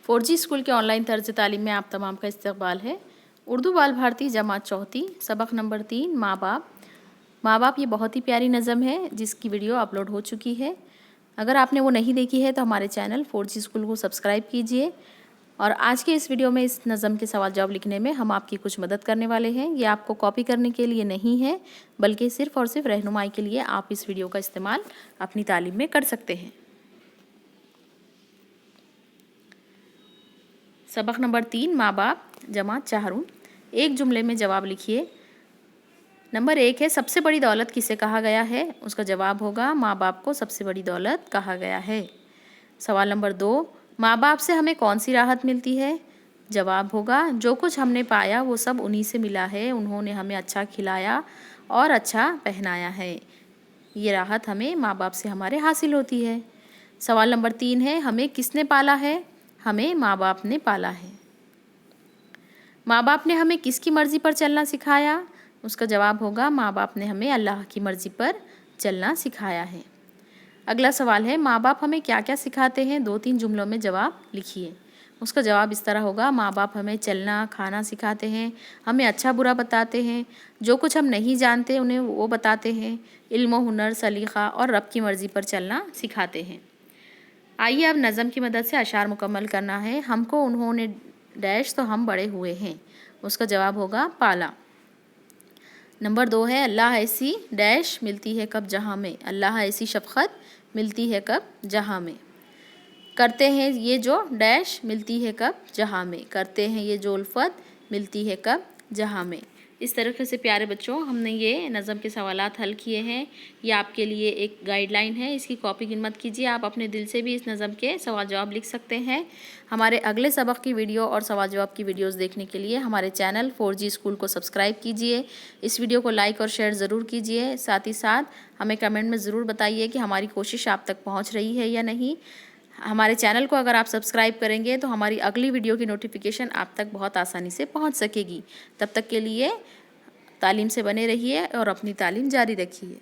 4G school के online तर्ज तालीम में आप तमाम का इस्तकबाल है। उर्दू बाल भारती जमात चौथी सबक नंबर 3 माँ बाप। माँ बाप ये बहुत ही प्यारी नज़म है जिसकी वीडियो अपलोड हो चुकी है। अगर आपने वो नहीं देखी है तो हमारे चैनल 4G स्कूल को सब्सक्राइब कीजिए। और आज के इस वीडियो में इस नज़म के सवाल जवाब लिखने में हम आपकी कुछ मदद करने वाले हैं। ये आपको कॉपी करने के लिए नहीं है बल्कि सिर्फ़ और सिर्फ रहनुमाई के लिए आप इस वीडियो का इस्तेमाल अपनी तालीम में कर सकते हैं। सबक नंबर 3 माँ बाप जमात चाहरून। एक जुमले में जवाब लिखिए। नंबर 1 है सबसे बड़ी दौलत किसे कहा गया है। उसका जवाब होगा माँ बाप को सबसे बड़ी दौलत कहा गया है। सवाल नंबर 2 माँ बाप से हमें कौन सी राहत मिलती है। जवाब होगा जो कुछ हमने पाया वो सब उन्हीं से मिला है। उन्होंने हमें अच्छा खिलाया और अच्छा पहनाया है। ये राहत हमें माँ बाप से हमारे हासिल होती है। सवाल नंबर 3 है हमें किसने पाला है। हमें माँ बाप ने पाला है। माँ बाप ने हमें किसकी मर्ज़ी पर चलना सिखाया। उसका जवाब होगा माँ बाप ने हमें अल्लाह की मर्ज़ी पर चलना सिखाया है। अगला सवाल है माँ बाप हमें क्या क्या सिखाते हैं। 2-3 जुमलों में जवाब लिखिए। उसका जवाब इस तरह होगा माँ बाप हमें चलना खाना सिखाते हैं, हमें अच्छा बुरा बताते हैं, जो कुछ हम नहीं जानते उन्हें वो बताते हैं, इल्म हुनर सलीक़ा और रब की मर्ज़ी पर चलना सिखाते हैं। आइए अब नज़म की मदद से अशार मुकम्मल करना है। हमको उन्होंने डैश तो हम बड़े हुए हैं। उसका जवाब होगा पाला। नंबर 2 है अल्लाह ऐसी डैश मिलती है कब जहाँ में। अल्लाह ऐसी शफ़क़त मिलती है कब जहाँ में। करते हैं ये जो डैश मिलती है कब जहाँ में। करते हैं ये जो उल्फ़त मिलती है कब जहाँ में। इस तरीके से प्यारे बच्चों हमने ये नज़म के सवालात हल किए हैं। ये आपके लिए एक गाइडलाइन है, इसकी कॉपी की मत कीजिए। आप अपने दिल से भी इस नज़म के सवाल जवाब लिख सकते हैं। हमारे अगले सबक की वीडियो और सवाल जवाब की वीडियोस देखने के लिए हमारे चैनल 4G स्कूल को सब्सक्राइब कीजिए। इस वीडियो को लाइक और शेयर ज़रूर कीजिए। साथ ही साथ हमें कमेंट में ज़रूर बताइए कि हमारी कोशिश आप तक पहुँच रही है या नहीं। हमारे चैनल को अगर आप सब्सक्राइब करेंगे तो हमारी अगली वीडियो की नोटिफिकेशन आप तक बहुत आसानी से पहुंच सकेगी। तब तक के लिए तालीम से बने रहिए और अपनी तालीम जारी रखिए।